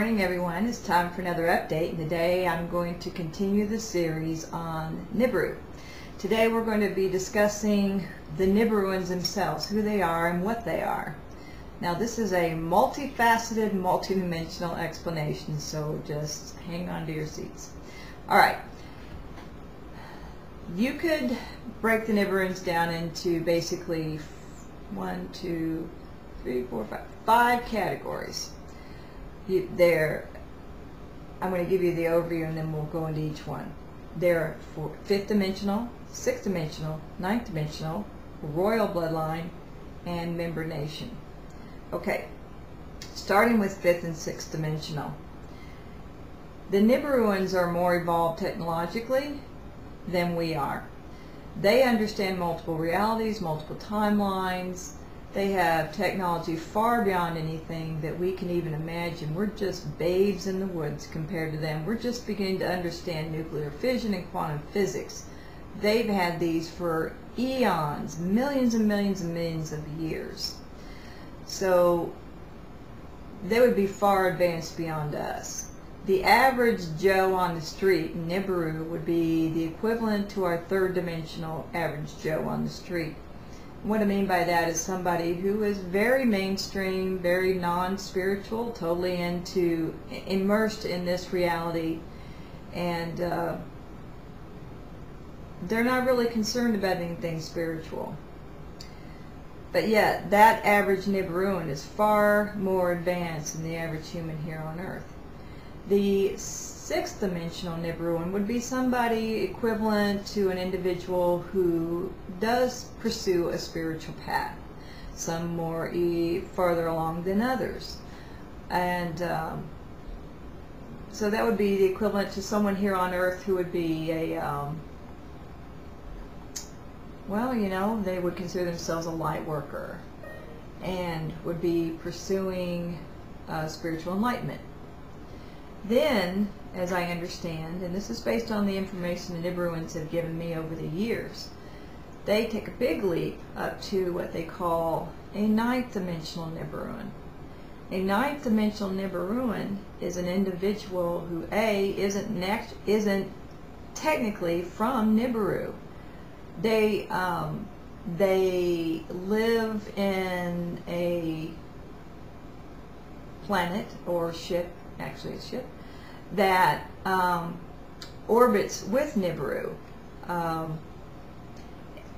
morning, everyone. It's time for another update, and today I'm going to continue the series on Nibiru. Today we're going to be discussing the Nibiruans themselves, who they are and what they are. Now this is a multifaceted, multidimensional explanation, so just hang on to your seats. Alright, you could break the Nibiruans down into basically 5 categories. I'm going to give you the overview and then we'll go into each one. They're 5th dimensional, 6th dimensional, 9th dimensional, royal bloodline, and member nation. Okay, starting with 5th and 6th dimensional. The Nibiruans are more evolved technologically than we are. They understand multiple realities, multiple timelines. They have technology far beyond anything that we can even imagine. We're just babes in the woods compared to them. We're just beginning to understand nuclear fission and quantum physics. They've had these for eons, millions and millions and millions of years. So they would be far advanced beyond us. The average Joe on the street in Nibiru would be the equivalent to our 3rd dimensional average Joe on the street. What I mean by that is somebody who is very mainstream, very non-spiritual, totally immersed in this reality, and they're not really concerned about anything spiritual. But yet, that average Nibiruan is far more advanced than the average human here on Earth. The 6th dimensional Nibiruan would be somebody equivalent to an individual who does pursue a spiritual path, some more farther along than others. And so that would be the equivalent to someone here on Earth who would be a, well, you know, they would consider themselves a light worker and would be pursuing spiritual enlightenment. Then, as I understand, and this is based on the information the Nibiruans have given me over the years, they take a big leap up to what they call a 9th dimensional Nibiruan. A 9th dimensional Nibiruan is an individual who isn't technically from Nibiru. They live in a planet or ship, actually a ship, that orbits with Nibiru,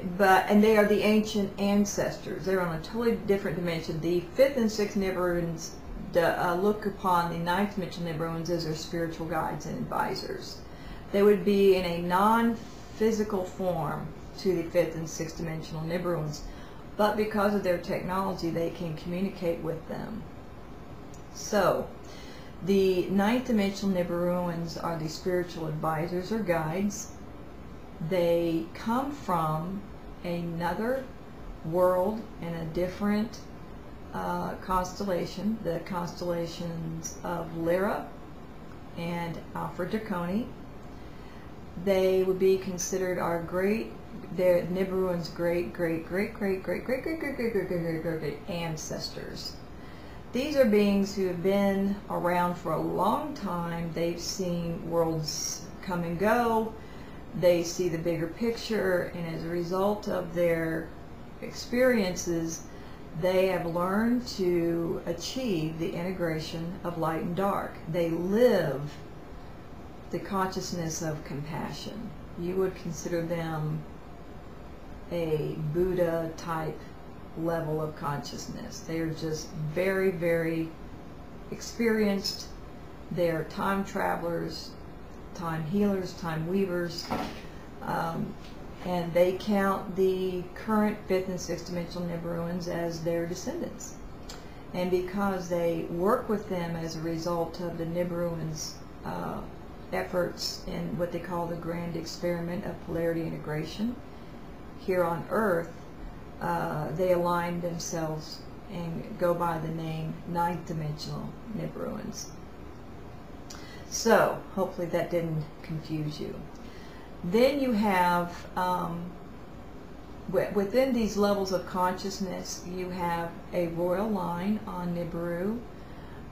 and they are the ancient ancestors. They're on a totally different dimension. The 5th and 6th Nibiruans look upon the 9th dimensional Nibiruans as their spiritual guides and advisors. They would be in a non-physical form to the 5th and 6th dimensional Nibiruans, but because of their technology they can communicate with them. So the 9th dimensional Nibiruans are the spiritual advisors or guides. They come from another world in a different constellation, the constellations of Lyra and Alpha Draconi. They would be considered our Nibiruans' great ancestors. These are beings who have been around for a long time. They've seen worlds come and go. They see the bigger picture, and as a result of their experiences, they have learned to achieve the integration of light and dark. They live the consciousness of compassion. You would consider them a Buddha type level of consciousness. They are just very, very experienced. They are time travelers, time healers, time weavers, and they count the current 5th and 6th dimensional Nibiruans as their descendants. And because they work with them as a result of the Nibiruans' efforts in what they call the grand experiment of polarity integration here on Earth, they align themselves and go by the name 9th dimensional Nibiruans. So hopefully that didn't confuse you. Then you have within these levels of consciousness, you have a royal line on Nibiru.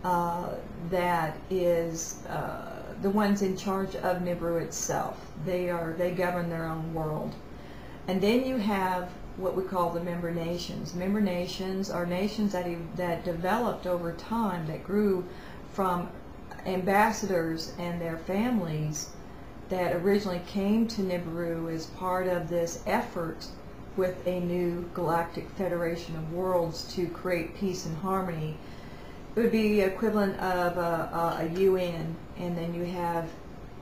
that is the ones in charge of Nibiru itself. They govern their own world. And then you have what we call the member nations. Member nations are nations that developed over time, that grew from ambassadors and their families that originally came to Nibiru as part of this effort with a new galactic federation of worlds to create peace and harmony. It would be the equivalent of a UN, and then you have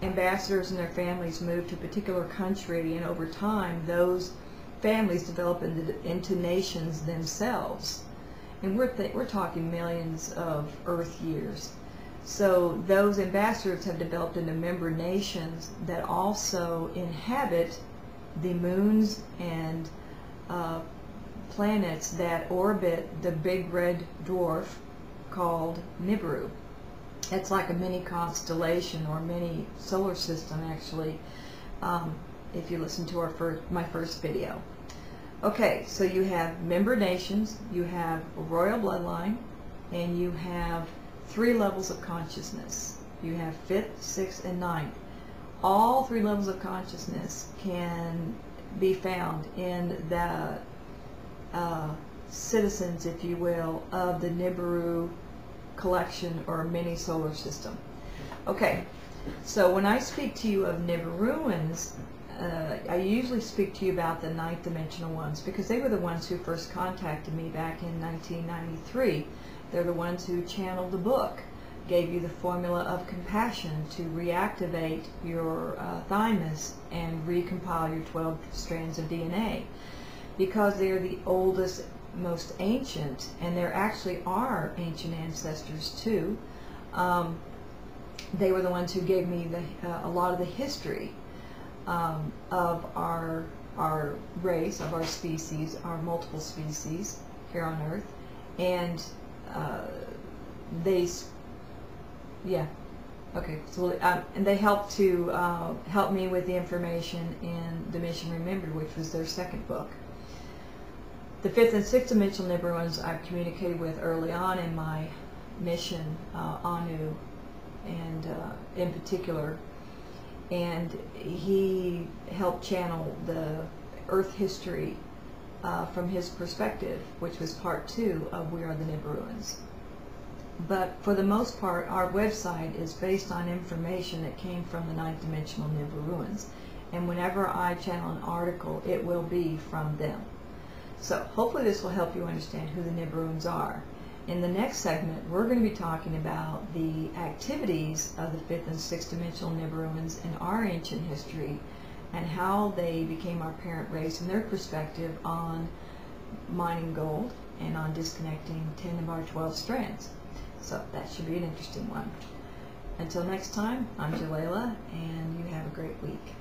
ambassadors and their families move to a particular country, and over time those families develop into nations themselves. And we're talking millions of Earth years. So those ambassadors have developed into member nations that also inhabit the moons and planets that orbit the big red dwarf called Nibiru. It's like a mini constellation or mini solar system, actually, if you listen to my first video. Okay, so you have member nations, you have a royal bloodline, and you have 3 levels of consciousness. You have 5th, 6th, and 9th. All 3 levels of consciousness can be found in the citizens, if you will, of the Nibiru collection or mini solar system. Okay, so when I speak to you of Nibiruans, I usually speak to you about the 9th dimensional ones, because they were the ones who first contacted me back in 1993. They're the ones who channeled the book, gave you the formula of compassion to reactivate your thymus and recompile your 12 strands of DNA, because they're the oldest, most ancient, and there actually are ancient ancestors too. They were the ones who gave me a lot of the history of our race, of our species, our multiple species here on Earth, and and they helped to help me with the information in The Mission Remembered, which was their 2nd book. The 5th and 6th dimensional Nibiruans I've communicated with early on in my mission, Anu, and in particular, and he helped channel the Earth history from his perspective, which was part 2 of We Are the Nibiruans. But for the most part, our website is based on information that came from the 9th dimensional Nibiruans, and whenever I channel an article, it will be from them. So hopefully this will help you understand who the Nibiruans are. In the next segment, we're going to be talking about the activities of the 5th and 6th dimensional Nibiruans in our ancient history, and how they became our parent race and their perspective on mining gold and on disconnecting 10 of our 12 strands. So that should be an interesting one. Until next time, I'm Jelaila, and you have a great week.